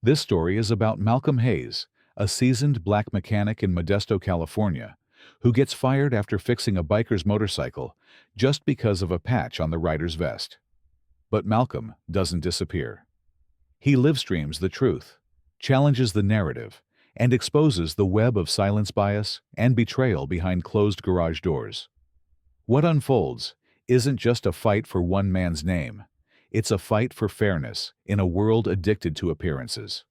This story is about Malcolm Hayes, a seasoned black mechanic in Modesto, California, who gets fired after fixing a biker's motorcycle just because of a patch on the rider's vest. But Malcolm doesn't disappear. He live-streams the truth, challenges the narrative, and exposes the web of silence bias and betrayal behind closed garage doors. What unfolds isn't just a fight for one man's name. It's a fight for fairness in a world addicted to appearances.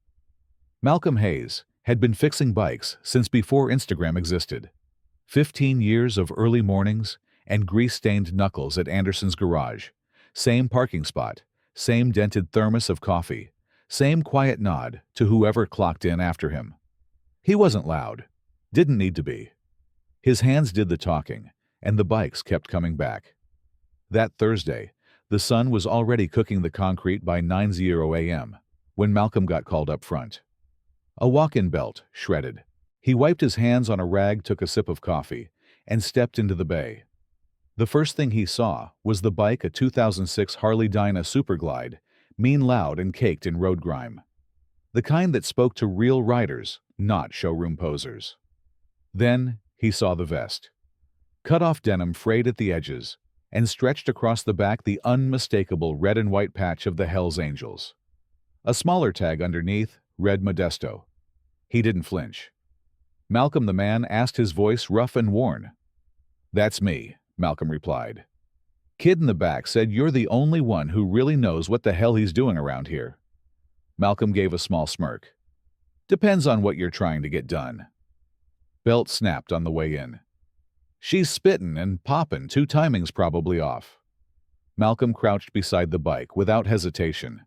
Malcolm Hayes had been fixing bikes since before Instagram existed. 15 years of early mornings and grease-stained knuckles at Anderson's garage. Same parking spot, same dented thermos of coffee, same quiet nod to whoever clocked in after him. He wasn't loud, didn't need to be. His hands did the talking, and the bikes kept coming back. That Thursday, the sun was already cooking the concrete by 9:00 a.m. when Malcolm got called up front. A walk-in belt, shredded. He wiped his hands on a rag, took a sip of coffee, and stepped into the bay. The first thing he saw was the bike, a 2006 Harley-Dyna Superglide, mean, loud, and caked in road grime. The kind that spoke to real riders, not showroom posers. Then he saw the vest. Cut-off denim frayed at the edges, and stretched across the back the unmistakable red and white patch of the Hells Angels. A smaller tag underneath read Modesto. He didn't flinch. Malcolm, the man, asked, his voice rough and worn. "That's me," Malcolm replied. Kid in the back said, "You're the only one who really knows what the hell he's doing around here." Malcolm gave a small smirk. "Depends on what you're trying to get done." Belt snapped on the way in. "She's spittin' and poppin', 2 timings probably off." Malcolm crouched beside the bike without hesitation.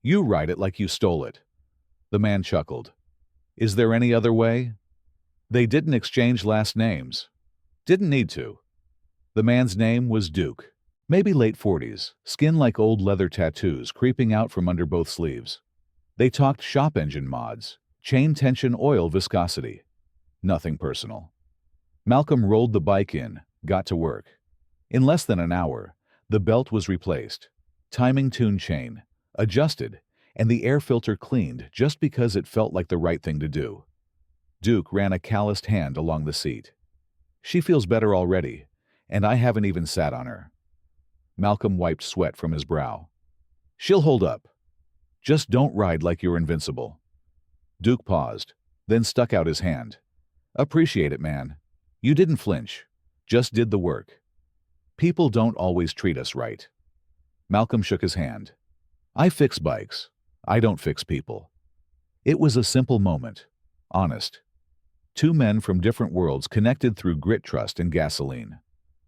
"You ride it like you stole it." The man chuckled. "Is there any other way?" They didn't exchange last names. Didn't need to. The man's name was Duke. Maybe late 40s, skin like old leather tattoos creeping out from under both sleeves. They talked shop engine mods, chain tension, oil viscosity. Nothing personal. Malcolm rolled the bike in, got to work. In less than an hour, the belt was replaced, timing tune chain, adjusted, and the air filter cleaned just because it felt like the right thing to do. Duke ran a calloused hand along the seat. "She feels better already, and I haven't even sat on her." Malcolm wiped sweat from his brow. "She'll hold up. Just don't ride like you're invincible." Duke paused, then stuck out his hand. "Appreciate it, man. You didn't flinch, just did the work. People don't always treat us right." Malcolm shook his hand. "I fix bikes. I don't fix people." It was a simple moment, honest. 2 men from different worlds connected through grit, trust, and gasoline.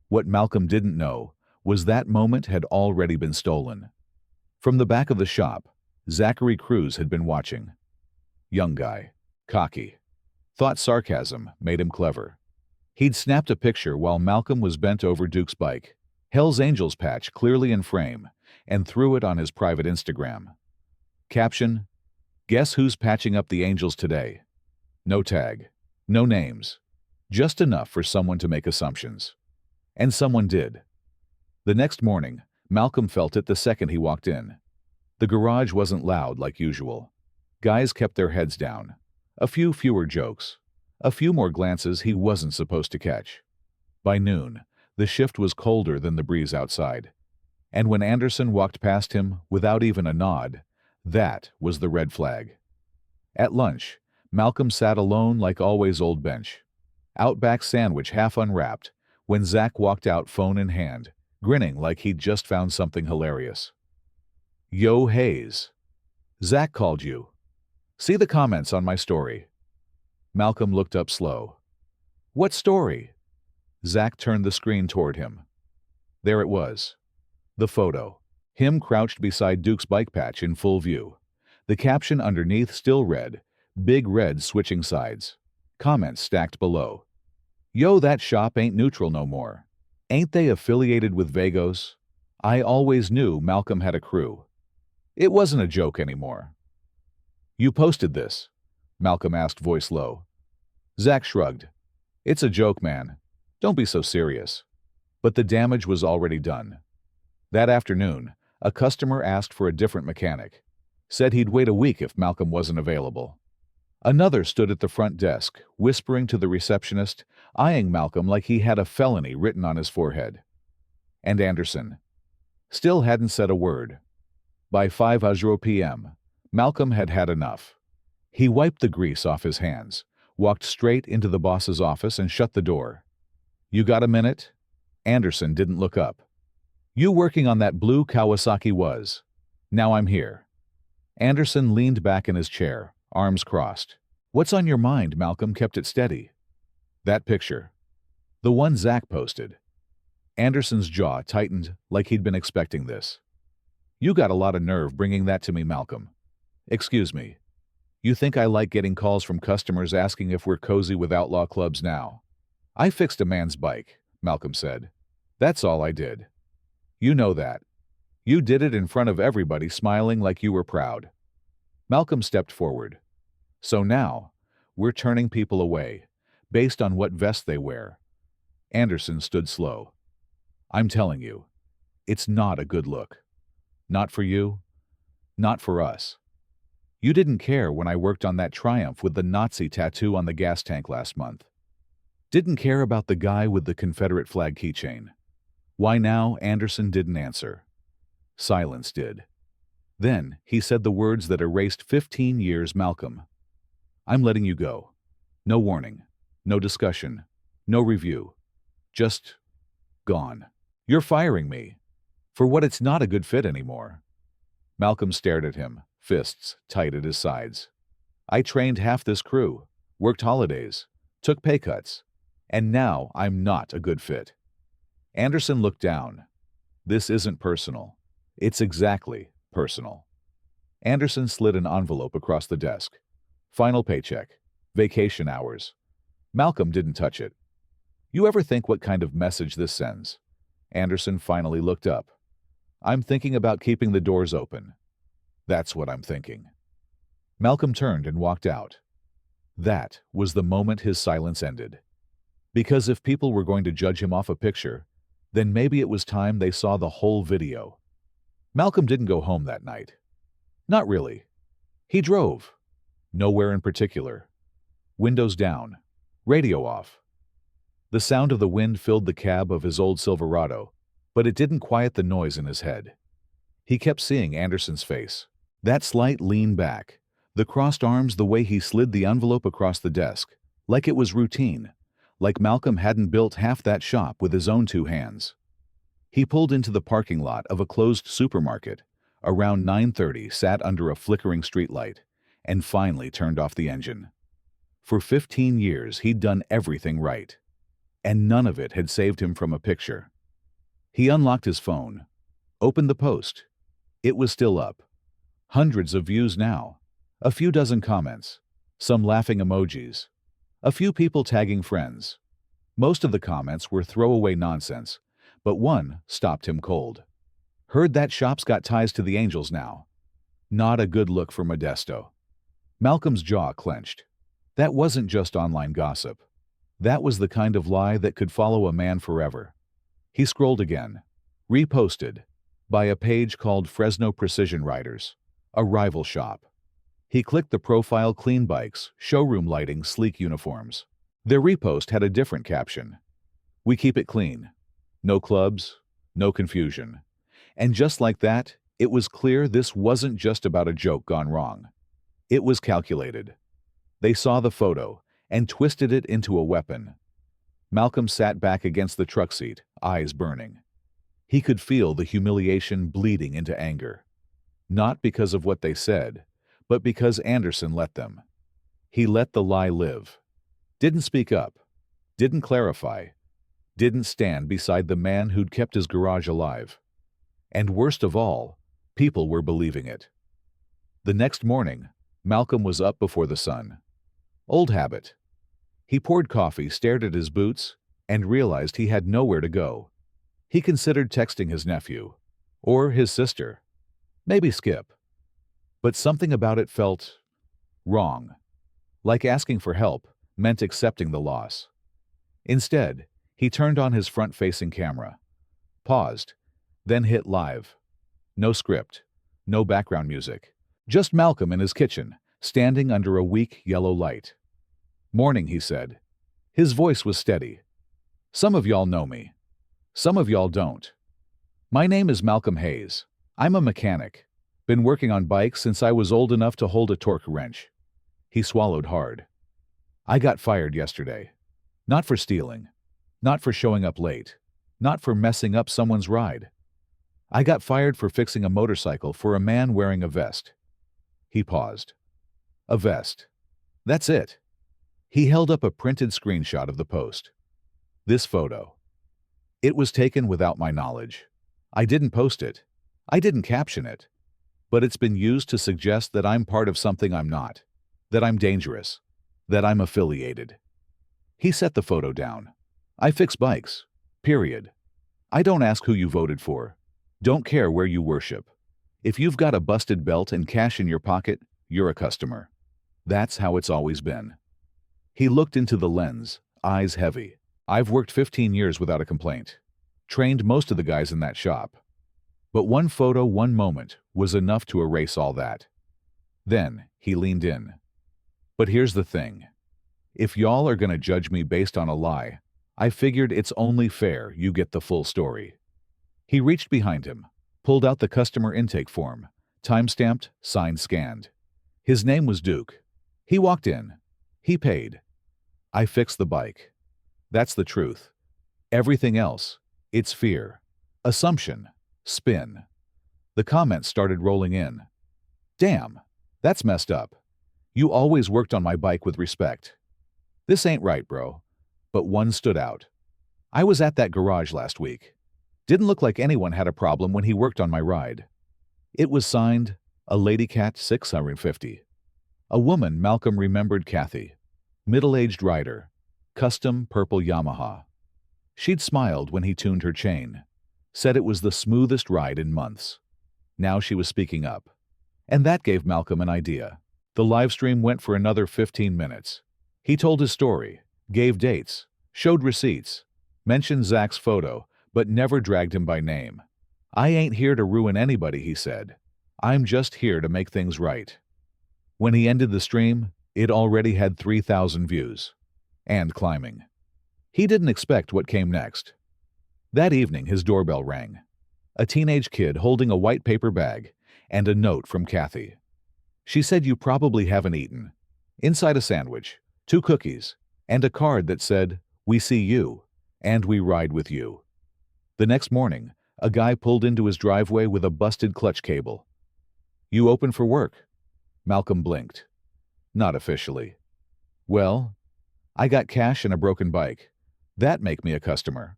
What Malcolm didn't know was that moment had already been stolen. From the back of the shop, Zachary Cruz had been watching. Young guy, cocky. Thought sarcasm made him clever. He'd snapped a picture while Malcolm was bent over Duke's bike, Hell's Angels patch clearly in frame, and threw it on his private Instagram. Caption: "Guess who's patching up the Angels today?" No tag, no names, just enough for someone to make assumptions. And someone did. The next morning, Malcolm felt it the second he walked in. The garage wasn't loud like usual. Guys kept their heads down. A few fewer jokes. A few more glances he wasn't supposed to catch. By noon, the shift was colder than the breeze outside. And when Anderson walked past him without even a nod, that was the red flag. At lunch, Malcolm sat alone like always, old bench. Outback sandwich half unwrapped, when Zach walked out, phone in hand, grinning like he'd just found something hilarious. "Yo, Hayes. Zach called you. See the comments on my story." Malcolm looked up slow. "What story?" Zach turned the screen toward him. There it was. The photo. Him crouched beside Duke's bike patch in full view. The caption underneath still read, big red switching sides. Comments stacked below. "Yo, that shop ain't neutral no more. Ain't they affiliated with Vagos? I always knew Malcolm had a crew." It wasn't a joke anymore. "You posted this?" Malcolm asked, voice low. Zach shrugged. "It's a joke, man. Don't be so serious." But the damage was already done. That afternoon, a customer asked for a different mechanic. Said he'd wait a week if Malcolm wasn't available. Another stood at the front desk, whispering to the receptionist, eyeing Malcolm like he had a felony written on his forehead. And Anderson still hadn't said a word. By 5:00 p.m., Malcolm had had enough. He wiped the grease off his hands, walked straight into the boss's office and shut the door. "You got a minute?" Anderson didn't look up. "You working on that blue Kawasaki was. Now I'm here." Anderson leaned back in his chair, arms crossed. "What's on your mind?" Malcolm kept it steady. "That picture. The one Zach posted." Anderson's jaw tightened like he'd been expecting this. "You got a lot of nerve bringing that to me, Malcolm. Excuse me. You think I like getting calls from customers asking if we're cozy with outlaw clubs now? I fixed a man's bike," Malcolm said. "That's all I did. You know that. You did it in front of everybody, smiling like you were proud." Malcolm stepped forward. "So now, we're turning people away, based on what vest they wear." Anderson stood slow. "I'm telling you, it's not a good look. Not for you, not for us. You didn't care when I worked on that Triumph with the Nazi tattoo on the gas tank last month. Didn't care about the guy with the Confederate flag keychain. Why now?" Anderson didn't answer. Silence did. Then he said the words that erased 15 years. "Malcolm, I'm letting you go. No warning, no discussion, no review. Just gone. You're firing me. For what? It's not a good fit anymore." Malcolm stared at him, fists tight at his sides. "I trained half this crew, worked holidays, took pay cuts, and now I'm not a good fit." Anderson looked down. "This isn't personal. It's exactly personal." Anderson slid an envelope across the desk. "Final paycheck. Vacation hours." Malcolm didn't touch it. "You ever think what kind of message this sends?" Anderson finally looked up. "I'm thinking about keeping the doors open. That's what I'm thinking." Malcolm turned and walked out. That was the moment his silence ended. Because if people were going to judge him off a picture, then maybe it was time they saw the whole video. Malcolm didn't go home that night. Not really. He drove. Nowhere in particular. Windows down. Radio off. The sound of the wind filled the cab of his old Silverado, but it didn't quiet the noise in his head. He kept seeing Anderson's face. That slight lean back, the crossed arms, the way he slid the envelope across the desk, like it was routine, like Malcolm hadn't built half that shop with his own two hands. He pulled into the parking lot of a closed supermarket, around 9:30, sat under a flickering streetlight, and finally turned off the engine. For 15 years he'd done everything right, and none of it had saved him from a picture. He unlocked his phone, opened the post. It was still up. Hundreds of views now, a few dozen comments, some laughing emojis, a few people tagging friends. Most of the comments were throwaway nonsense, but one stopped him cold. "Heard that shop's got ties to the Angels now. Not a good look for Modesto." Malcolm's jaw clenched. That wasn't just online gossip. That was the kind of lie that could follow a man forever. He scrolled again. Reposted. By a page called Fresno Precision Riders, a rival shop. He clicked the profile. "Clean bikes, showroom lighting, sleek uniforms." Their repost had a different caption. "We keep it clean. No clubs, no confusion." And just like that, it was clear this wasn't just about a joke gone wrong. It was calculated. They saw the photo and twisted it into a weapon. Malcolm sat back against the truck seat, eyes burning. He could feel the humiliation bleeding into anger. Not because of what they said, but because Anderson let them. He let the lie live. Didn't speak up. Didn't clarify. Didn't stand beside the man who'd kept his garage alive. And worst of all, people were believing it. The next morning, Malcolm was up before the sun. Old habit. He poured coffee, stared at his boots, and realized he had nowhere to go. He considered texting his nephew, or his sister, maybe Skip. But something about it felt wrong. Like asking for help meant accepting the loss. Instead, he turned on his front-facing camera, paused, then hit live. No script, no background music, Just Malcolm in his kitchen, standing under a weak yellow light. "Morning," he said. His voice was steady. "Some of y'all know me. Some of y'all don't. My name is Malcolm Hayes. I'm a mechanic. Been working on bikes since I was old enough to hold a torque wrench." He swallowed hard. "I got fired yesterday. Not for stealing. Not for showing up late. Not for messing up someone's ride. I got fired for fixing a motorcycle for a man wearing a vest." He paused. "A vest. That's it." He held up a printed screenshot of the post. "This photo. It was taken without my knowledge. I didn't post it. I didn't caption it. But it's been used to suggest that I'm part of something I'm not. That I'm dangerous. That I'm affiliated." He set the photo down. "I fix bikes. Period. I don't ask who you voted for. Don't care where you worship. If you've got a busted belt and cash in your pocket, you're a customer. That's how it's always been." He looked into the lens, eyes heavy. "I've worked 15 years without a complaint. Trained most of the guys in that shop. But one photo, one moment, was enough to erase all that." Then he leaned in. "But here's the thing. If y'all are gonna judge me based on a lie, I figured it's only fair you get the full story." He reached behind him, pulled out the customer intake form, time-stamped, signed, scanned. His name was Duke. He walked in. He paid. "I fixed the bike. That's the truth. Everything else, it's fear, assumption, spin." The comments started rolling in. "Damn, that's messed up. You always worked on my bike with respect. This ain't right, bro." But one stood out. "I was at that garage last week. Didn't look like anyone had a problem when he worked on my ride." It was signed, a Lady Cat 650. A woman Malcolm remembered, Kathy. Middle-aged rider. Custom purple Yamaha. She'd smiled when he tuned her chain. Said it was the smoothest ride in months. Now she was speaking up. And that gave Malcolm an idea. The livestream went for another 15 minutes. He told his story, gave dates, showed receipts, mentioned Zach's photo, but never dragged him by name. "I ain't here to ruin anybody," he said. "I'm just here to make things right." When he ended the stream, it already had 3,000 views. And climbing. He didn't expect what came next. That evening his doorbell rang. A teenage kid holding a white paper bag, and a note from Kathy. She said, "You probably haven't eaten." Inside a sandwich, 2 cookies, and a card that said, "We see you, and we ride with you." The next morning, a guy pulled into his driveway with a busted clutch cable. "You open for work?" Malcolm blinked. "Not officially." "Well, I got cash and a broken bike. That make me a customer."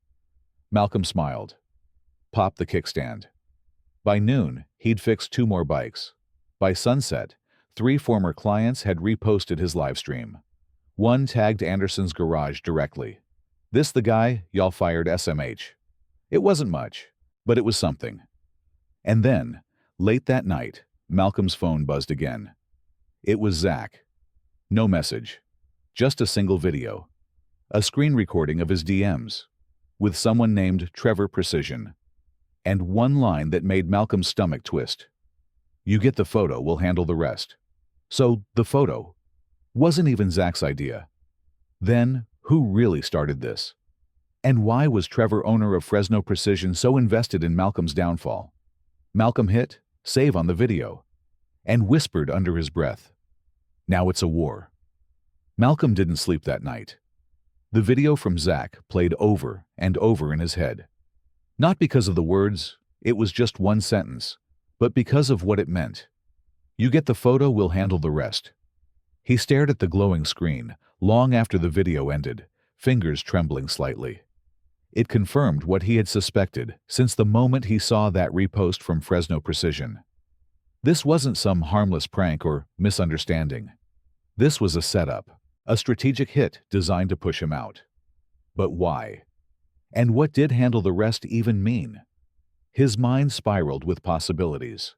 Malcolm smiled. Pop the kickstand. By noon, he'd fixed 2 more bikes. By sunset, 3 former clients had reposted his livestream. One tagged Anderson's garage directly. "This the guy y'all fired SMH." It wasn't much, but it was something. And then, late that night, Malcolm's phone buzzed again. It was Zach. No message. Just a single video. A screen recording of his DMs. With someone named Trevor Precision. And one line that made Malcolm's stomach twist. "You get the photo, we'll handle the rest." So, the photo wasn't even Zach's idea. Then, who really started this? And why was Trevor, owner of Fresno Precision, so invested in Malcolm's downfall? Malcolm hit save on the video and whispered under his breath, "Now it's a war." Malcolm didn't sleep that night. The video from Zach played over and over in his head. Not because of the words, it was just one sentence, but because of what it meant. "You get the photo, we'll handle the rest." He stared at the glowing screen long after the video ended, fingers trembling slightly. It confirmed what he had suspected since the moment he saw that repost from Fresno Precision. This wasn't some harmless prank or misunderstanding. This was a setup, a strategic hit designed to push him out. But why? And what did handle the rest even mean? His mind spiraled with possibilities.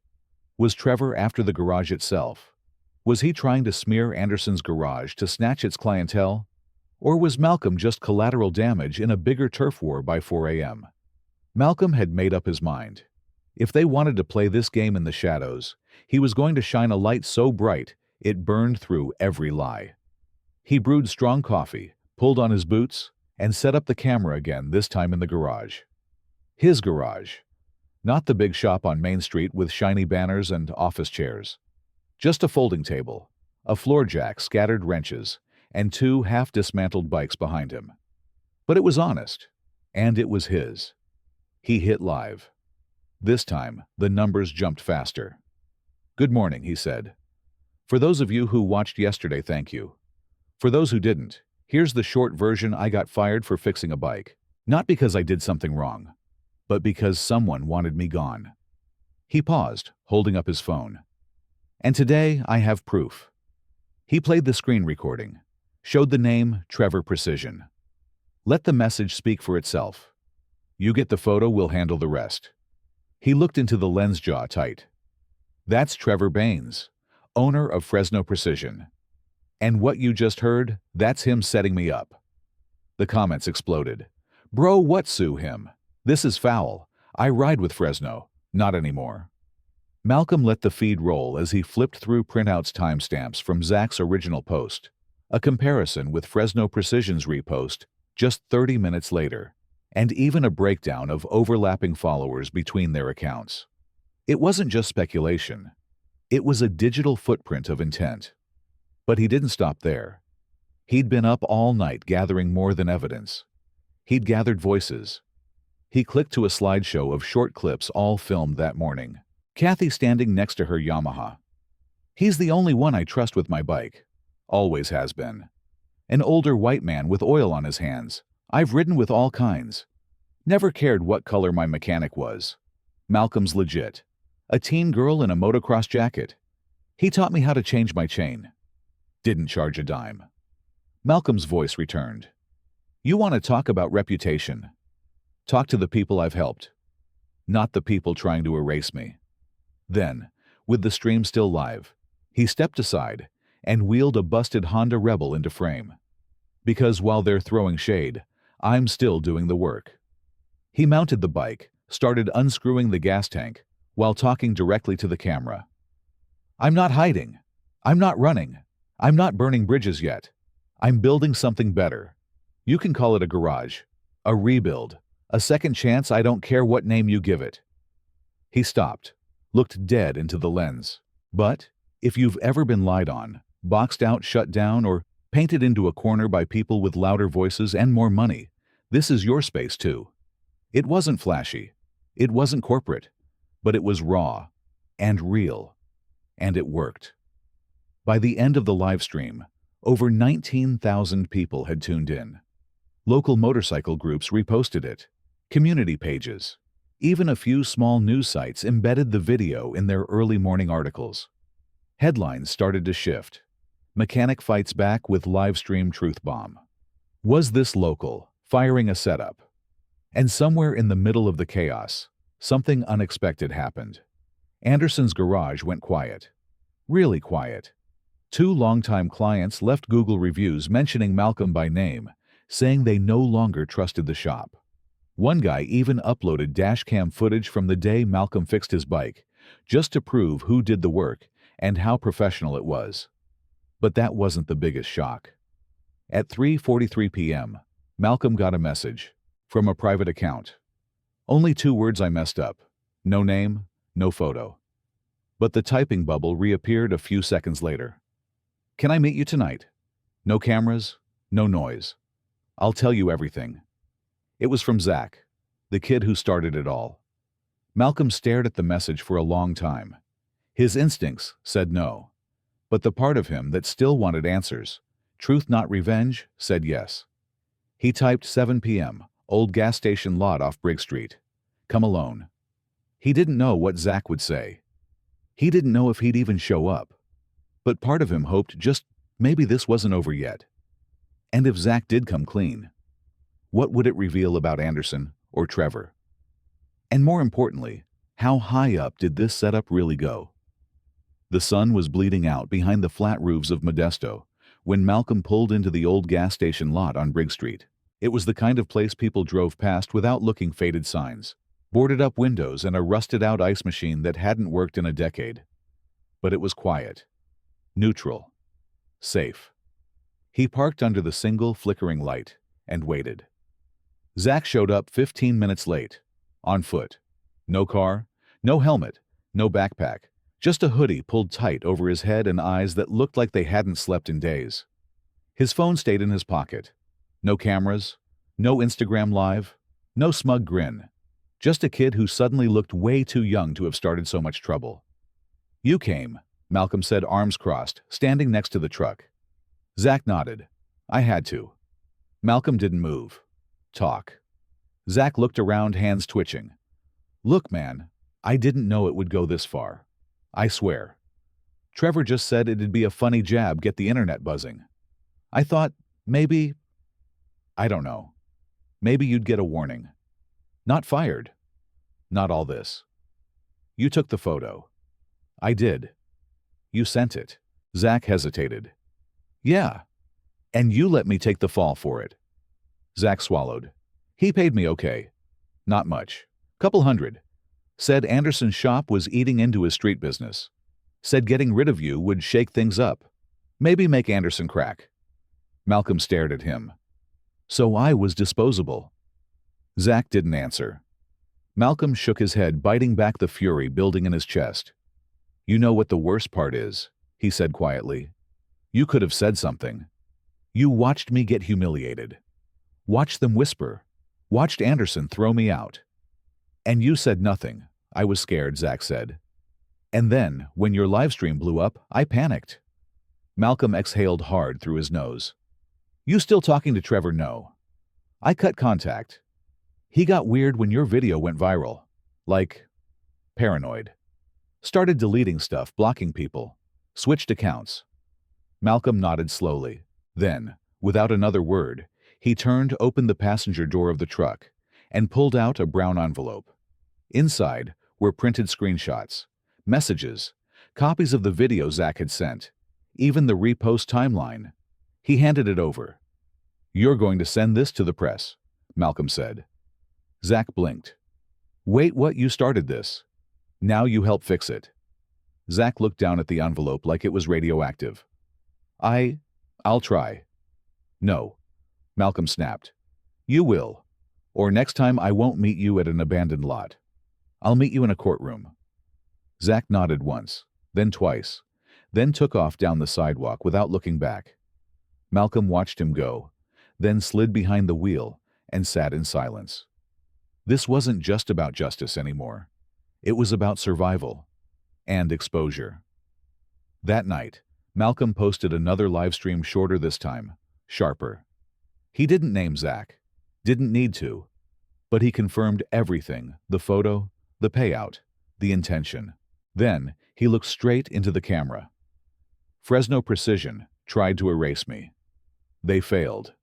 Was Trevor after the garage itself? Was he trying to smear Anderson's garage to snatch its clientele? Or was Malcolm just collateral damage in a bigger turf war by 4 a.m.? Malcolm had made up his mind. If they wanted to play this game in the shadows, He was going to shine a light so bright it burned through every lie. He brewed strong coffee, pulled on his boots, and set up the camera again, this time in the garage. His garage. Not the big shop on Main Street with shiny banners and office chairs. Just a folding table, a floor jack, scattered wrenches, and two half-dismantled bikes behind him. But it was honest, and it was his. He hit live. This time, the numbers jumped faster. "Good morning," he said. "For those of you who watched yesterday, thank you. For those who didn't, here's the short version. I got fired for fixing a bike. Not because I did something wrong, but because someone wanted me gone." He paused, holding up his phone. "And today I have proof." He played the screen recording, showed the name Trevor Precision. "Let the message speak for itself. You get the photo, we'll handle the rest." He looked into the lens, jaw tight. "That's Trevor Baines, owner of Fresno Precision. And what you just heard, that's him setting me up." The comments exploded. "Bro, what, sue him? This is foul. I ride with Fresno. Not anymore." Malcolm let the feed roll as he flipped through printouts, timestamps from Zach's original post, a comparison with Fresno Precision's repost just 30 minutes later, and even a breakdown of overlapping followers between their accounts. It wasn't just speculation. It was a digital footprint of intent. But he didn't stop there. He'd been up all night gathering more than evidence. He'd gathered voices. He clicked to a slideshow of short clips all filmed that morning. Kathy standing next to her Yamaha. "He's the only one I trust with my bike. Always has been." An older white man with oil on his hands. "I've ridden with all kinds. Never cared what color my mechanic was. Malcolm's legit." A teen girl in a motocross jacket. "He taught me how to change my chain. Didn't charge a dime." Malcolm's voice returned. "You want to talk about reputation? Talk to the people I've helped, not the people trying to erase me." Then, with the stream still live, he stepped aside and wheeled a busted Honda Rebel into frame. "Because while they're throwing shade, I'm still doing the work." He mounted the bike, started unscrewing the gas tank, while talking directly to the camera. "I'm not hiding. I'm not running. I'm not burning bridges yet. I'm building something better. You can call it a garage, a rebuild, a second chance. I don't care what name you give it." He stopped, looked dead into the lens. "But if you've ever been lied on, boxed out, shut down, or painted into a corner by people with louder voices and more money, this is your space too." It wasn't flashy. It wasn't corporate. But it was raw and real. And it worked. By the end of the live stream, over 19,000 people had tuned in. Local motorcycle groups reposted it. Community pages. Even a few small news sites embedded the video in their early morning articles. Headlines started to shift. "Mechanic fights back with live stream truth bomb." Was this local, firing a setup? And somewhere in the middle of the chaos, something unexpected happened. Anderson's garage went quiet. Really quiet. 2 longtime clients left Google reviews mentioning Malcolm by name, saying they no longer trusted the shop. One guy even uploaded dashcam footage from the day Malcolm fixed his bike, just to prove who did the work and how professional it was. But that wasn't the biggest shock. At 3:43 p.m., Malcolm got a message from a private account. Only 2 words: "I messed up." No name, no photo. But the typing bubble reappeared a few seconds later. "Can I meet you tonight? No cameras, no noise. I'll tell you everything." It was from Zach, the kid who started it all. Malcolm stared at the message for a long time. His instincts said no. But the part of him that still wanted answers, truth not revenge, said yes. He typed 7 p.m., old gas station lot off Brigg Street. Come alone. He didn't know what Zach would say. He didn't know if he'd even show up. But part of him hoped just maybe this wasn't over yet. And if Zach did come clean, what would it reveal about Anderson or Trevor? And more importantly, how high up did this setup really go? The sun was bleeding out behind the flat roofs of Modesto when Malcolm pulled into the old gas station lot on Brigg Street. It was the kind of place people drove past without looking. Faded signs, boarded up windows, and a rusted-out ice machine that hadn't worked in a decade. But it was quiet, neutral, safe. He parked under the single flickering light and waited. Zach showed up 15 minutes late, on foot. No car, no helmet, no backpack, just a hoodie pulled tight over his head and eyes that looked like they hadn't slept in days. His phone stayed in his pocket. No cameras, no Instagram Live, no smug grin. Just a kid who suddenly looked way too young to have started so much trouble. "You came," Malcolm said, arms crossed, standing next to the truck. Zach nodded. "I had to." Malcolm didn't move. Talk. Zach looked around, hands twitching. "Look, man, I didn't know it would go this far. I swear. Trevor just said it'd be a funny jab, get the internet buzzing. I thought, maybe, I don't know, maybe you'd get a warning. Not fired. Not all this. You took the photo." "I did." "You sent it." Zach hesitated. "Yeah. And you let me take the fall for it." Zach swallowed. "He paid me okay. Not much. Couple hundred. Said Anderson's shop was eating into his street business. Said getting rid of you would shake things up. Maybe make Anderson crack." Malcolm stared at him. "So I was disposable." Zach didn't answer. Malcolm shook his head, biting back the fury building in his chest. "You know what the worst part is," he said quietly. "You could have said something. You watched me get humiliated. Watched them whisper. Watched Anderson throw me out. And you said nothing." "I was scared," Zach said. "And then, when your live stream blew up, I panicked." Malcolm exhaled hard through his nose. "You still talking to Trevor?" "No. I cut contact. He got weird when your video went viral. Like, paranoid. Started deleting stuff, blocking people. Switched accounts." Malcolm nodded slowly. Then, without another word, he turned, opened the passenger door of the truck, and pulled out a brown envelope. Inside were printed screenshots, messages, copies of the video Zach had sent, even the repost timeline. He handed it over. "You're going to send this to the press," Malcolm said. Zach blinked. "Wait, what? You started this. Now you help fix it." Zach looked down at the envelope like it was radioactive. I'll try." "No," Malcolm snapped. "You will. Or next time I won't meet you at an abandoned lot. I'll meet you in a courtroom." Zach nodded once, then twice, then took off down the sidewalk without looking back. Malcolm watched him go, then slid behind the wheel and sat in silence. This wasn't just about justice anymore. It was about survival and exposure. That night, Malcolm posted another live stream, shorter this time, sharper. He didn't name Zach, didn't need to, but he confirmed everything: the photo, the payout, the intention. Then he looked straight into the camera. "Fresno Precision tried to erase me. They failed.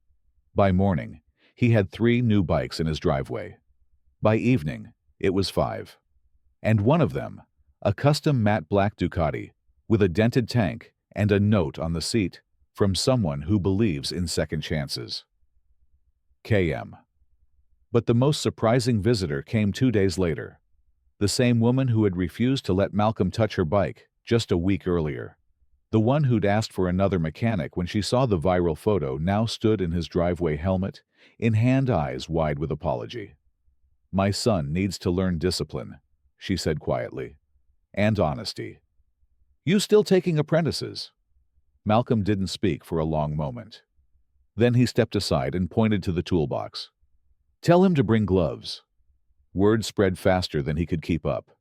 By morning, he had 3 new bikes in his driveway. By evening, it was 5. And one of them, a custom matte black Ducati with a dented tank and a note on the seat from someone who believes in second chances. KM. But the most surprising visitor came 2 days later. The same woman who had refused to let Malcolm touch her bike just a week earlier. The one who'd asked for another mechanic when she saw the viral photo now stood in his driveway, helmet in hand, eyes wide with apology. "My son needs to learn discipline," she said quietly, "and honesty." "You still taking apprentices?" Malcolm didn't speak for a long moment. Then he stepped aside and pointed to the toolbox. "Tell him to bring gloves." Word spread faster than he could keep up.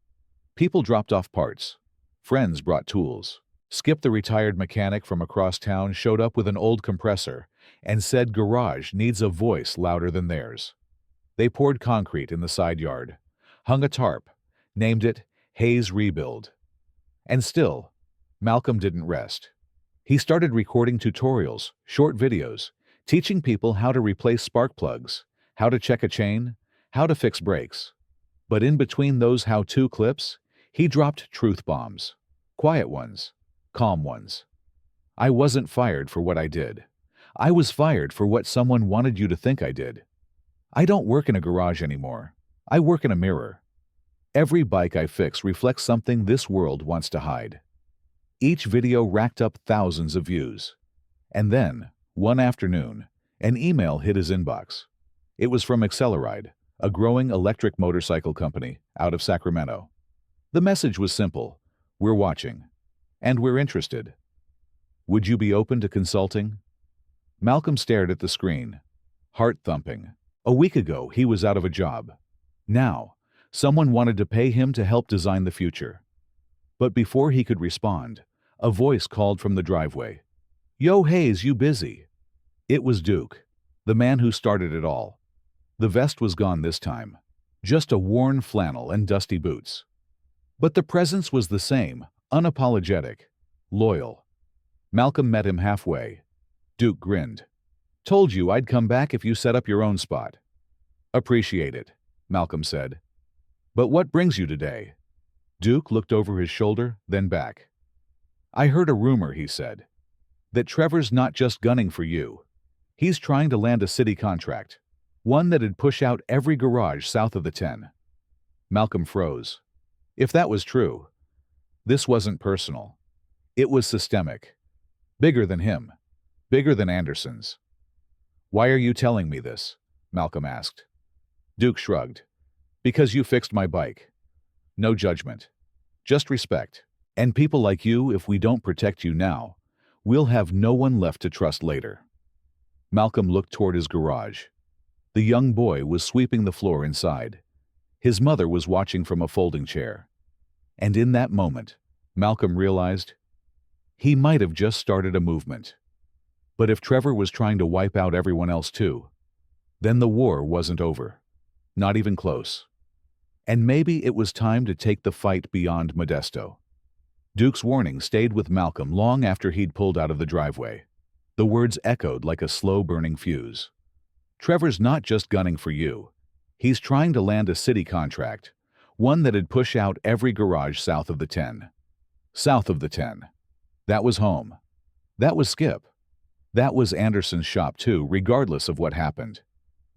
People dropped off parts. Friends brought tools. Skip, the retired mechanic from across town, showed up with an old compressor and said garage needs a voice louder than theirs. They poured concrete in the side yard, hung a tarp, named it Hayes Rebuild. And still, Malcolm didn't rest. He started recording tutorials, short videos, teaching people how to replace spark plugs, how to check a chain, how to fix brakes. But in between those how-to clips, he dropped truth bombs. Quiet ones, calm ones. "I wasn't fired for what I did. I was fired for what someone wanted you to think I did. I don't work in a garage anymore. I work in a mirror. Every bike I fix reflects something this world wants to hide. Each video racked up thousands of views. And then, one afternoon, an email hit his inbox. It was from Acceleride, a growing electric motorcycle company out of Sacramento. The message was simple: "We're watching. And we're interested. Would you be open to consulting?" Malcolm stared at the screen, heart thumping. A week ago, he was out of a job. Now, someone wanted to pay him to help design the future. But before he could respond, a voice called from the driveway. "Yo, Hayes, you busy?" It was Duke, the man who started it all. The vest was gone this time, just a worn flannel and dusty boots. But the presence was the same, unapologetic, loyal. Malcolm met him halfway. Duke grinned. "Told you I'd come back if you set up your own spot." "Appreciate it," Malcolm said. "But what brings you today?" Duke looked over his shoulder, then back. "I heard a rumor," he said, "that Trevor's not just gunning for you. He's trying to land a city contract, one that'd push out every garage south of the 10. Malcolm froze. If that was true, this wasn't personal. It was systemic. Bigger than him. Bigger than Anderson's. "Why are you telling me this?" Malcolm asked. Duke shrugged. "Because you fixed my bike. No judgment. Just respect. And people like you, if we don't protect you now, we'll have no one left to trust later." Malcolm looked toward his garage. The young boy was sweeping the floor inside. His mother was watching from a folding chair. And in that moment, Malcolm realized he might have just started a movement. But if Trevor was trying to wipe out everyone else too, then the war wasn't over. Not even close. And maybe it was time to take the fight beyond Modesto. Duke's warning stayed with Malcolm long after he'd pulled out of the driveway. The words echoed like a slow-burning fuse. "Trevor's not just gunning for you. He's trying to land a city contract, one that'd push out every garage south of the 10. South of the 10. That was home. That was Skip. That was Anderson's shop too, regardless of what happened.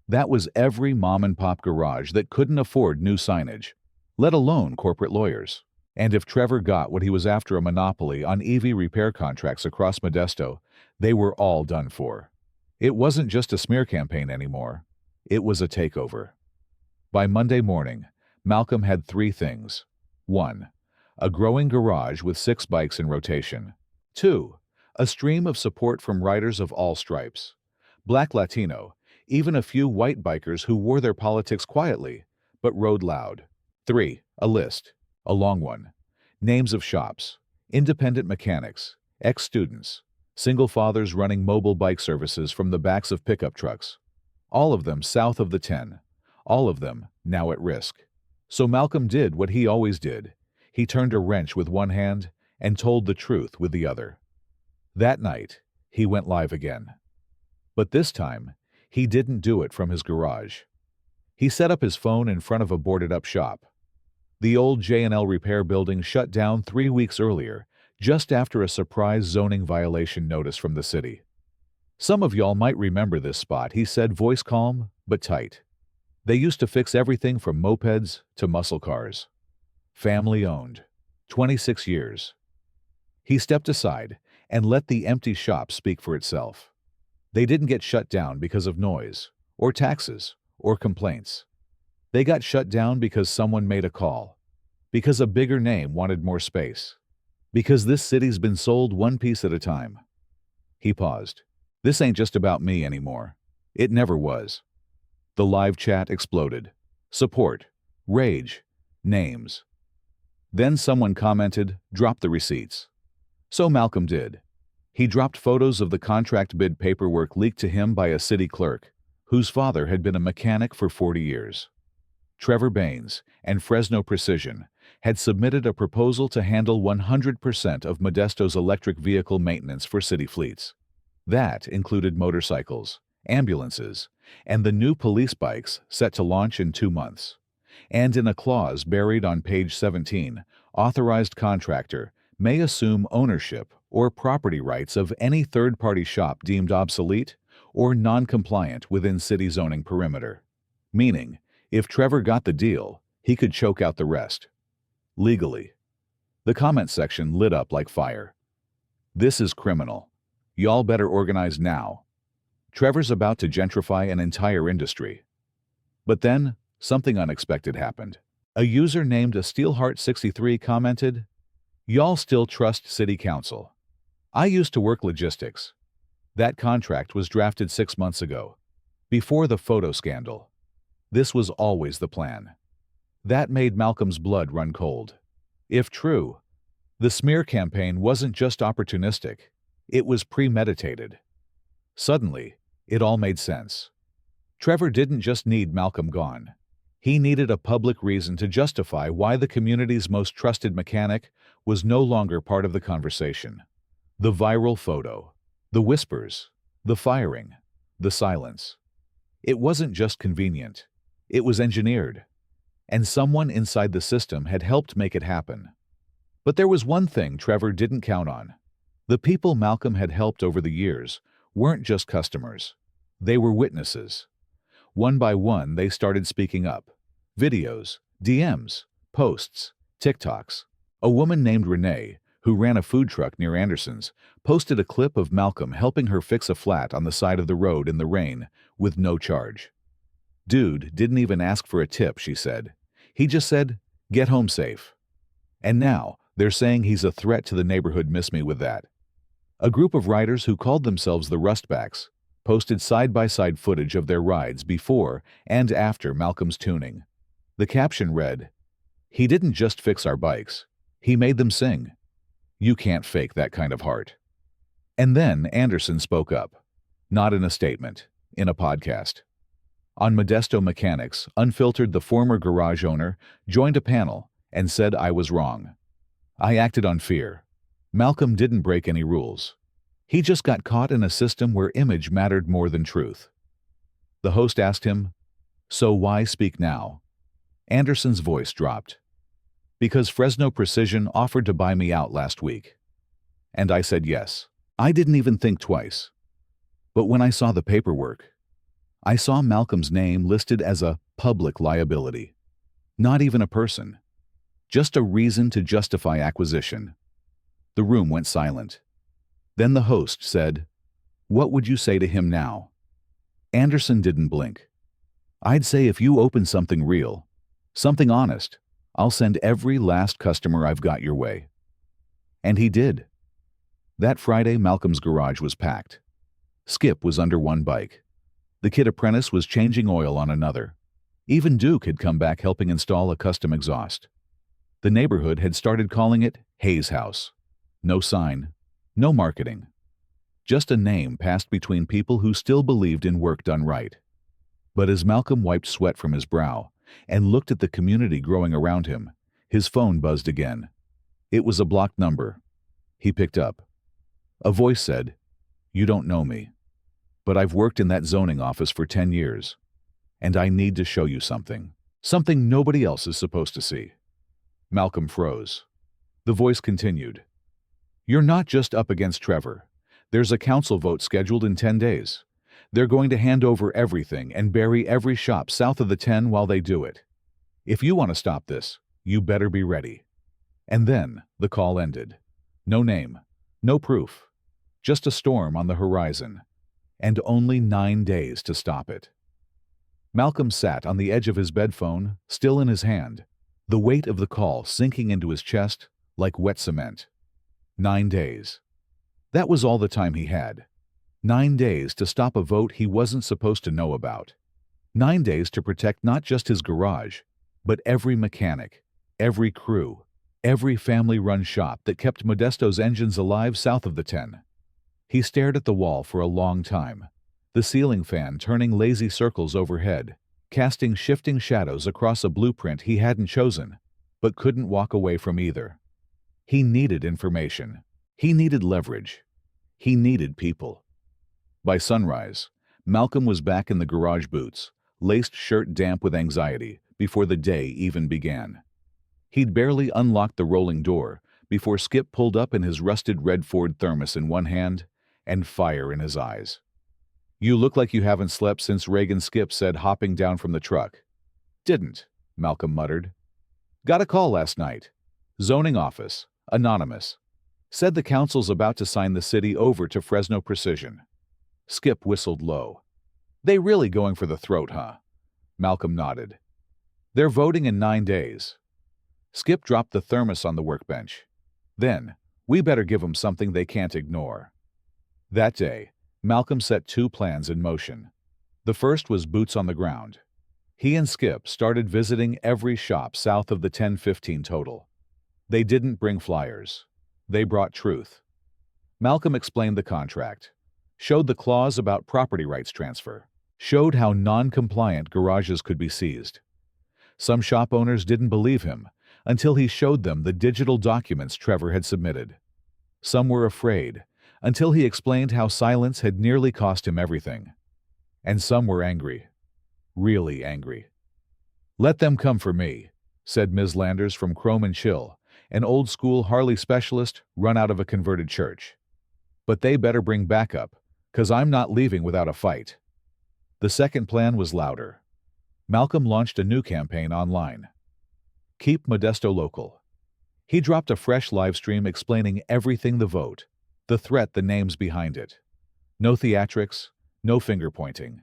That was every mom-and-pop garage that couldn't afford new signage, let alone corporate lawyers. And if Trevor got what he was after, a monopoly on EV repair contracts across Modesto, they were all done for. It wasn't just a smear campaign anymore. It was a takeover." By Monday morning, Malcolm had 3 things. 1. A growing garage with 6 bikes in rotation. 2. A stream of support from riders of all stripes. Black, Latino, even a few white bikers who wore their politics quietly, but rode loud. 3. A list. A long one. Names of shops, independent mechanics, ex-students, single fathers running mobile bike services from the backs of pickup trucks. All of them south of the 10. All of them now at risk. So Malcolm did what he always did. He turned a wrench with one hand and told the truth with the other. That night, he went live again. But this time, he didn't do it from his garage. He set up his phone in front of a boarded-up shop. The old J&L repair building shut down 3 weeks earlier, just after a surprise zoning violation notice from the city. "Some of y'all might remember this spot," he said, voice calm but tight. "They used to fix everything from mopeds to muscle cars. Family-owned. 26 years. He stepped aside and let the empty shop speak for itself. They didn't get shut down because of noise, or taxes, or complaints. They got shut down because someone made a call, because a bigger name wanted more space, because this city's been sold one piece at a time." He paused. "This ain't just about me anymore. It never was." The live chat exploded. Support, rage, names. Then someone commented, "Drop the receipts." So Malcolm did. He dropped photos of the contract bid paperwork leaked to him by a city clerk, whose father had been a mechanic for 40 years. Trevor Baines and Fresno Precision had submitted a proposal to handle 100% of Modesto's electric vehicle maintenance for city fleets. That included motorcycles, ambulances, and the new police bikes set to launch in 2 months. And in a clause buried on page 17, authorized contractor may assume ownership or property rights of any third-party shop deemed obsolete or non-compliant within city zoning perimeter. Meaning, if Trevor got the deal, he could choke out the rest. Legally. The comment section lit up like fire. "This is criminal. Y'all better organize now. Trevor's about to gentrify an entire industry." But then, something unexpected happened. A user named Steelheart63 commented, "Y'all still trust City Council? I used to work logistics. That contract was drafted 6 months ago, before the photo scandal. This was always the plan." That made Malcolm's blood run cold. If true, the smear campaign wasn't just opportunistic, it was premeditated. Suddenly, it all made sense. Trevor didn't just need Malcolm gone. He needed a public reason to justify why the community's most trusted mechanic was no longer part of the conversation. The viral photo, the whispers, the firing, the silence. It wasn't just convenient. It was engineered. And someone inside the system had helped make it happen. But there was one thing Trevor didn't count on. The people Malcolm had helped over the years weren't just customers. They were witnesses. One by one, they started speaking up. Videos, DMs, posts, TikToks. A woman named Renee, who ran a food truck near Anderson's, posted a clip of Malcolm helping her fix a flat on the side of the road in the rain with no charge. "Dude didn't even ask for a tip," she said. "He just said, 'Get home safe.'" And now, they're saying he's a threat to the neighborhood. Miss me with that. A group of riders who called themselves the Rustbacks posted side-by-side footage of their rides before and after Malcolm's tuning. The caption read, "He didn't just fix our bikes, he made them sing. You can't fake that kind of heart." And then Anderson spoke up. Not in a statement, in a podcast. On Modesto Mechanics, Unfiltered, the former garage owner joined a panel and said, "I was wrong. I acted on fear. Malcolm didn't break any rules. He just got caught in a system where image mattered more than truth." The host asked him, "So why speak now?" Anderson's voice dropped. "Because Fresno Precision offered to buy me out last week. And I said yes. I didn't even think twice. But when I saw the paperwork, I saw Malcolm's name listed as a public liability. Not even a person. Just a reason to justify acquisition." The room went silent. Then the host said, "What would you say to him now?" Anderson didn't blink. "I'd say if you open something real, something honest, I'll send every last customer I've got your way." And he did. That Friday, Malcolm's garage was packed. Skip was under one bike. The kid apprentice was changing oil on another. Even Duke had come back helping install a custom exhaust. The neighborhood had started calling it Hayes House. No sign, no marketing. Just a name passed between people who still believed in work done right. But as Malcolm wiped sweat from his brow and looked at the community growing around him, his phone buzzed again. It was a blocked number. He picked up. A voice said, "You don't know me, but I've worked in that zoning office for 10 years, and I need to show you something. Something nobody else is supposed to see." Malcolm froze. The voice continued, "You're not just up against Trevor. There's a council vote scheduled in 10 days. They're going to hand over everything and bury every shop south of the 10 while they do it. If you want to stop this, you better be ready." And then the call ended. No name, no proof, just a storm on the horizon, and only 9 days to stop it. Malcolm sat on the edge of his bed phone, still in his hand, the weight of the call sinking into his chest like wet cement. 9 days. That was all the time he had. 9 days to stop a vote he wasn't supposed to know about. 9 days to protect not just his garage, but every mechanic, every crew, every family-run shop that kept Modesto's engines alive south of the 10. He stared at the wall for a long time, the ceiling fan turning lazy circles overhead, casting shifting shadows across a blueprint he hadn't chosen, but couldn't walk away from either. He needed information. He needed leverage. He needed people. By sunrise, Malcolm was back in the garage boots, laced shirt damp with anxiety, before the day even began. He'd barely unlocked the rolling door before Skip pulled up in his rusted red Ford thermos in one hand and fire in his eyes. "You look like you haven't slept since Reagan," Skip said, hopping down from the truck. "Didn't," Malcolm muttered. "Got a call last night. Zoning office. Anonymous. Said the council's about to sign the city over to Fresno Precision. Skip whistled low. They really going for the throat, huh? Malcolm nodded. They're voting in 9 days. Skip dropped the thermos on the workbench. Then, we better give them something they can't ignore. That day, Malcolm set 2 plans in motion. The first was boots on the ground. He and Skip started visiting every shop south of the 1015 total. They didn't bring flyers. They brought truth. Malcolm explained the contract, showed the clause about property rights transfer, showed how non-compliant garages could be seized. Some shop owners didn't believe him until he showed them the digital documents Trevor had submitted. Some were afraid until he explained how silence had nearly cost him everything. And some were angry. Really angry. Let them come for me, said Ms. Landers from Chrome and Chill, an old-school Harley specialist run out of a converted church. But they better bring backup, 'cause I'm not leaving without a fight. The second plan was louder. Malcolm launched a new campaign online. Keep Modesto local. He dropped a fresh live stream explaining everything the vote, the threat, the names behind it. No theatrics, no finger-pointing.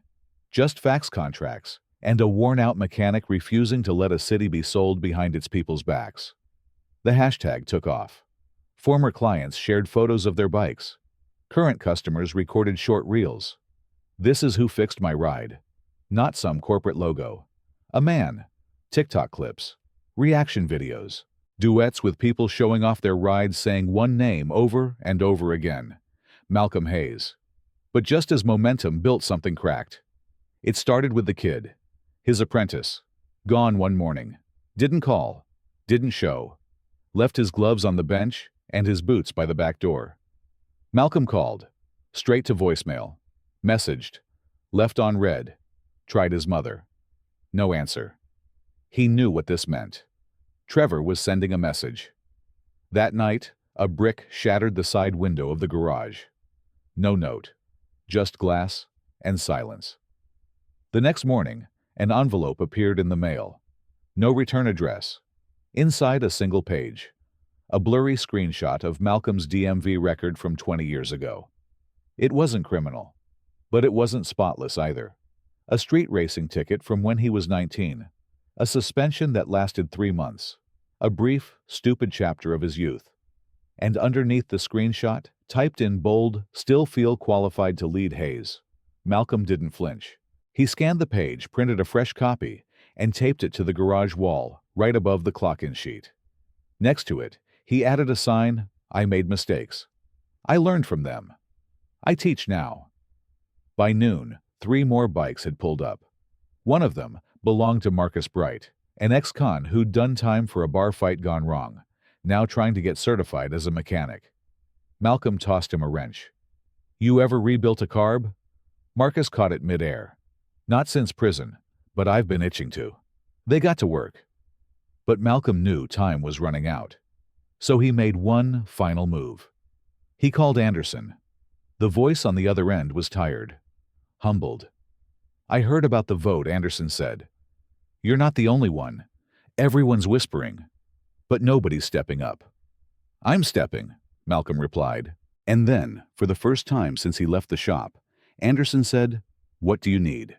Just fax contracts, and a worn-out mechanic refusing to let a city be sold behind its people's backs. The hashtag took off. Former clients shared photos of their bikes. Current customers recorded short reels. This is who fixed my ride. Not some corporate logo. A man. TikTok clips. Reaction videos. Duets with people showing off their rides saying one name over and over again. Malcolm Hayes. But just as momentum built, something cracked. It started with the kid. His apprentice. Gone one morning. Didn't call. Didn't show. Left his gloves on the bench and his boots by the back door. Malcolm called. Straight to voicemail. Messaged. Left on red. Tried his mother. No answer. He knew what this meant. Trevor was sending a message. That night, a brick shattered the side window of the garage. No note. Just glass and silence. The next morning, an envelope appeared in the mail. No return address. Inside, a single page. A blurry screenshot of Malcolm's DMV record from 20 years ago. It wasn't criminal. But it wasn't spotless either. A street racing ticket from when he was 19. A suspension that lasted 3 months. A brief, stupid chapter of his youth. And underneath the screenshot, typed in bold, still feel qualified to lead Hayes. Malcolm didn't flinch. He scanned the page, printed a fresh copy, and taped it to the garage wall, right above the clock-in sheet. Next to it, he added a sign, I made mistakes. I learned from them. I teach now. By noon, 3 more bikes had pulled up. One of them belonged to Marcus Bright, an ex-con who'd done time for a bar fight gone wrong, now trying to get certified as a mechanic. Malcolm tossed him a wrench. You ever rebuilt a carb? Marcus caught it mid-air. Not since prison, but I've been itching to. They got to work. But Malcolm knew time was running out. So he made one final move. He called Anderson. The voice on the other end was tired. Humbled. I heard about the vote, Anderson said. You're not the only one. Everyone's whispering. But nobody's stepping up. I'm stepping, Malcolm replied. And then, for the first time since he left the shop, Anderson said, What do you need?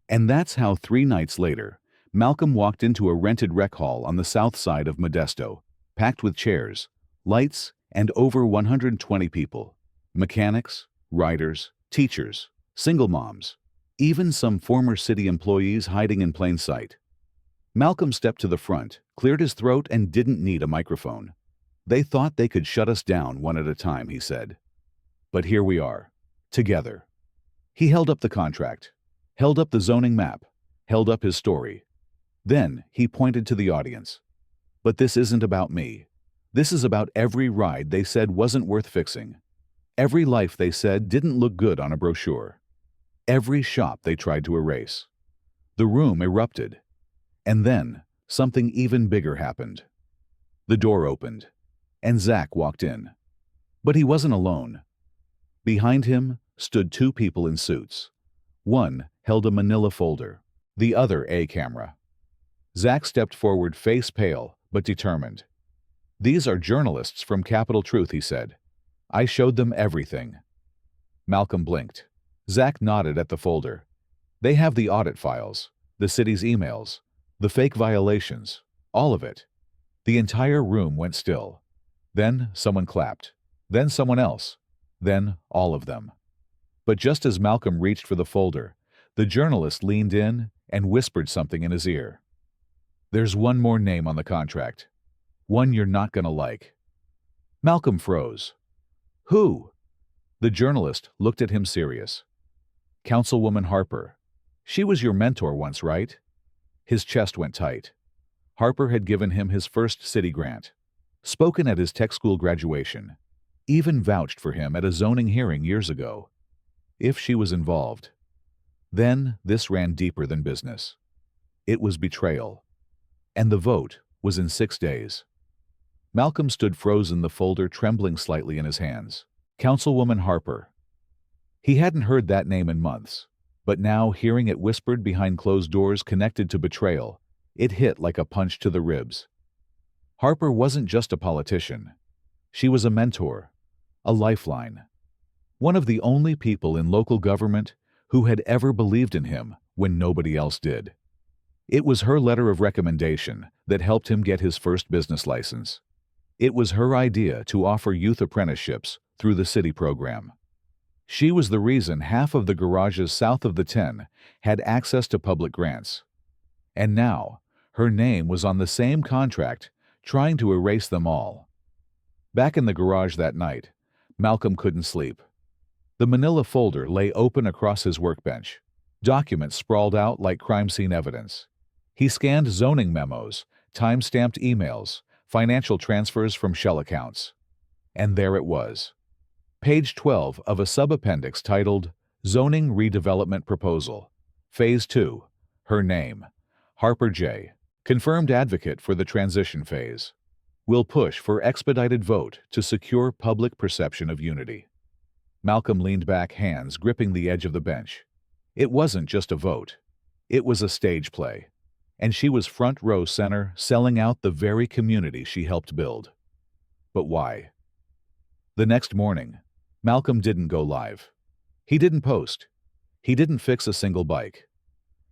And that's how 3 nights later, Malcolm walked into a rented rec hall on the south side of Modesto, packed with chairs, lights, and over 120 people. Mechanics, riders, teachers, single moms, even some former city employees hiding in plain sight. Malcolm stepped to the front, cleared his throat, and didn't need a microphone. They thought they could shut us down one at a time, he said. But here we are, together. He held up the contract, held up the zoning map, held up his story. Then he pointed to the audience. But this isn't about me. This is about every ride they said wasn't worth fixing. Every life they said didn't look good on a brochure. Every shop they tried to erase. The room erupted. And then something even bigger happened. The door opened, and Zach walked in. But he wasn't alone. Behind him stood 2 people in suits. One held a manila folder, the other a camera. Zach stepped forward, face pale but determined. "These are journalists from Capital Truth," he said. "I showed them everything." Malcolm blinked. Zach nodded at the folder. "They have the audit files, the city's emails, the fake violations, all of it." The entire room went still. Then someone clapped. Then someone else. Then all of them. But just as Malcolm reached for the folder, the journalist leaned in and whispered something in his ear. "There's one more name on the contract. One you're not gonna like." Malcolm froze. "Who?" The journalist looked at him serious. "Councilwoman Harper. She was your mentor once, right?" His chest went tight. Harper had given him his first city grant, spoken at his tech school graduation, even vouched for him at a zoning hearing years ago. If she was involved, then this ran deeper than business. It was betrayal. And the vote was in 6 days. Malcolm stood frozen, the folder trembling slightly in his hands. Councilwoman Harper. He hadn't heard that name in months, but now, hearing it whispered behind closed doors connected to betrayal, it hit like a punch to the ribs. Harper wasn't just a politician. She was a mentor, a lifeline. One of the only people in local government who had ever believed in him when nobody else did. It was her letter of recommendation that helped him get his first business license. It was her idea to offer youth apprenticeships through the city program. She was the reason half of the garages south of the 10 had access to public grants. And now, her name was on the same contract, trying to erase them all. Back in the garage that night, Malcolm couldn't sleep. The manila folder lay open across his workbench. Documents sprawled out like crime scene evidence. He scanned zoning memos, time-stamped emails, financial transfers from shell accounts. And there it was. Page 12 of a sub-appendix titled Zoning Redevelopment Proposal. Phase 2. Her name. Harper J. Confirmed advocate for the transition phase. Will push for expedited vote to secure public perception of unity. Malcolm leaned back, hands gripping the edge of the bench. It wasn't just a vote. It was a stage play. And she was front row center, selling out the very community she helped build. But why? The next morning, Malcolm didn't go live. He didn't post. He didn't fix a single bike.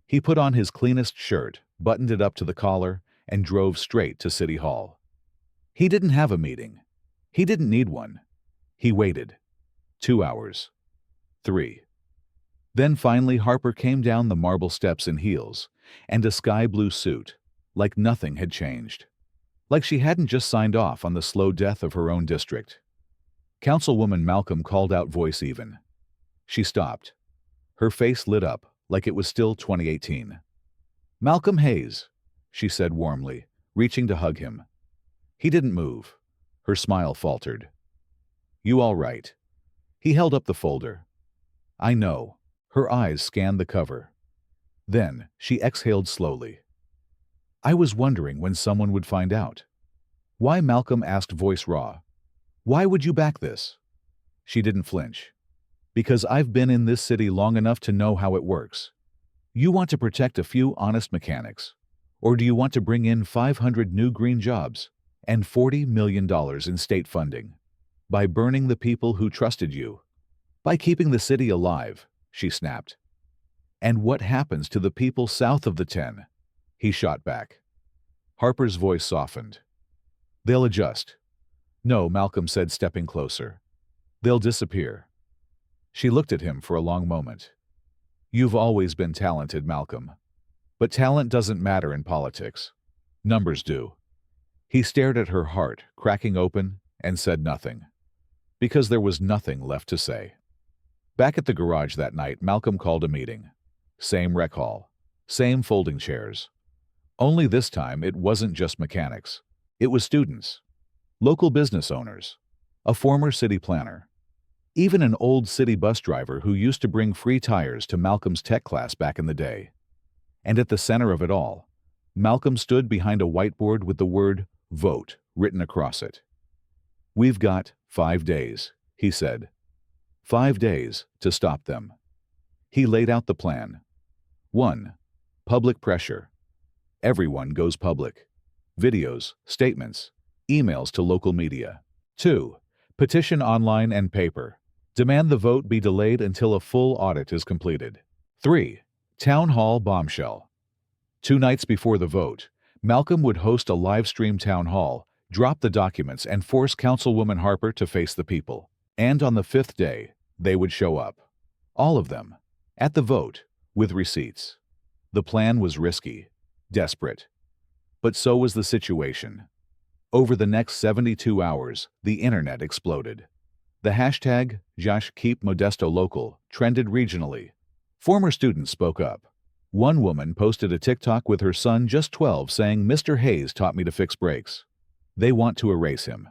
He put on his cleanest shirt, buttoned it up to the collar, and drove straight to City Hall. He didn't have a meeting. He didn't need one. He waited. 2 hours. 3. Then finally Harper came down the marble steps in heels and a sky-blue suit, like nothing had changed. Like she hadn't just signed off on the slow death of her own district. Councilwoman Malcolm called out, voice even. She stopped. Her face lit up like it was still 2018. "Malcolm Hayes," she said warmly, reaching to hug him. He didn't move. Her smile faltered. "You all right?" He held up the folder. "I know." Her eyes scanned the cover. Then she exhaled slowly. "I was wondering when someone would find out." "Why?" Malcolm asked, voice raw. "Why would you back this?" She didn't flinch. "Because I've been in this city long enough to know how it works. You want to protect a few honest mechanics? Or do you want to bring in 500 new green jobs and $40 million in state funding? By burning the people who trusted you. By keeping the city alive," she snapped. "And what happens to the people south of the 10? He shot back. Harper's voice softened. "They'll adjust." "No," Malcolm said, stepping closer. "They'll disappear." She looked at him for a long moment. "You've always been talented, Malcolm. But talent doesn't matter in politics. Numbers do." He stared at her, heart cracking open, and said nothing. Because there was nothing left to say. Back at the garage that night, Malcolm called a meeting. Same rec hall. Same folding chairs. Only this time it wasn't just mechanics. It was students. Local business owners. A former city planner. Even an old city bus driver who used to bring free tires to Malcolm's tech class back in the day. And at the center of it all, Malcolm stood behind a whiteboard with the word "vote" written across it. "We've got 5 days," he said. 5 days to stop them. He laid out the plan. 1. Public pressure. Everyone goes public. Videos, statements, emails to local media. 2. Petition online and paper. Demand the vote be delayed until a full audit is completed. 3. Town hall bombshell. 2 nights before the vote, Malcolm would host a live-stream town hall, drop the documents, and force Councilwoman Harper to face the people. And on the 5th day, they would show up. All of them. At the vote, with receipts. The plan was risky, desperate. But so was the situation. Over the next 72 hours, the internet exploded. The hashtag #JoshKeepModestoLocal trended regionally. Former students spoke up. One woman posted a TikTok with her son, just 12, saying, "Mr. Hayes taught me to fix brakes." They want to erase him.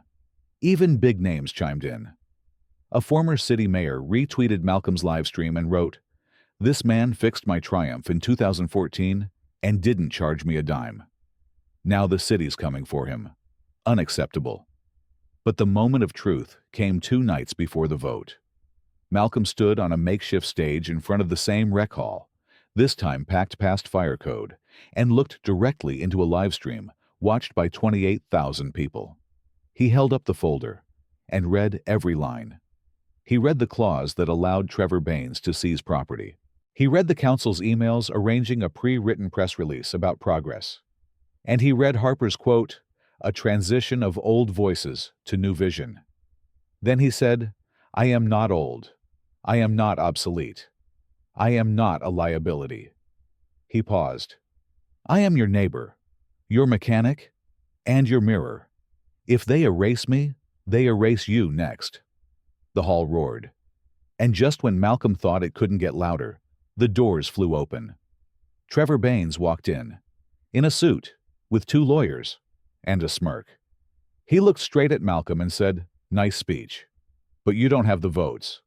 Even big names chimed in. A former city mayor retweeted Malcolm's livestream and wrote, "This man fixed my Triumph in 2014 and didn't charge me a dime. Now the city's coming for him. Unacceptable." But the moment of truth came 2 nights before the vote. Malcolm stood on a makeshift stage in front of the same rec hall, this time packed past fire code, and looked directly into a live stream watched by 28,000 people. He held up the folder and read every line. He read the clause that allowed Trevor Baines to seize property. He read the council's emails arranging a pre-written press release about progress. And he read Harper's quote, "A transition of old voices to new vision." Then he said, "I am not old. I am not obsolete. I am not a liability." He paused. "I am your neighbor, your mechanic, and your mirror. If they erase me, they erase you next." The hall roared. And just when Malcolm thought it couldn't get louder, the doors flew open. Trevor Baines walked in a suit, with 2 lawyers, and a smirk. He looked straight at Malcolm and said, "Nice speech, but you don't have the votes."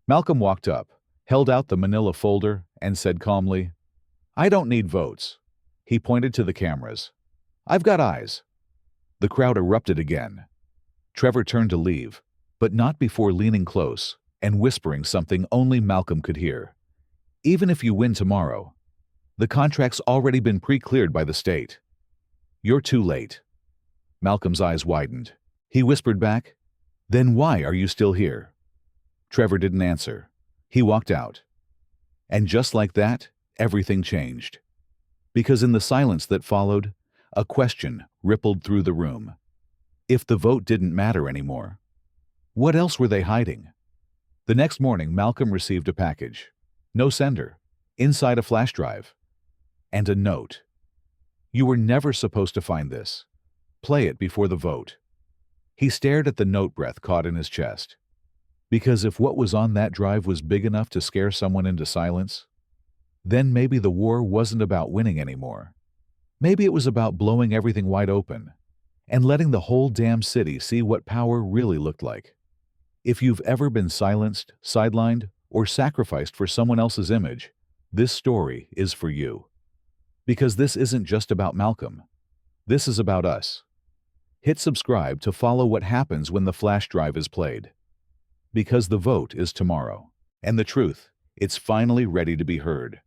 Malcolm walked up, held out the manila folder, and said calmly, "I don't need votes." He pointed to the cameras. "I've got eyes." The crowd erupted again. Trevor turned to leave, but not before leaning close and whispering something only Malcolm could hear. "Even if you win tomorrow, the contract's already been pre-cleared by the state. You're too late." Malcolm's eyes widened. He whispered back, "Then why are you still here?" Trevor didn't answer. He walked out. And just like that, everything changed. Because in the silence that followed, a question rippled through the room. If the vote didn't matter anymore, what else were they hiding? The next morning, Malcolm received a package. No sender. Inside a flash drive. And a note. "You were never supposed to find this. Play it before the vote." He stared at the note, breath caught in his chest. Because if what was on that drive was big enough to scare someone into silence, then maybe the war wasn't about winning anymore. Maybe it was about blowing everything wide open and letting the whole damn city see what power really looked like. If you've ever been silenced, sidelined, or sacrificed for someone else's image, this story is for you. Because this isn't just about Malcolm. This is about us. Hit subscribe to follow what happens when the flash drive is played. Because the vote is tomorrow. And the truth, it's finally ready to be heard.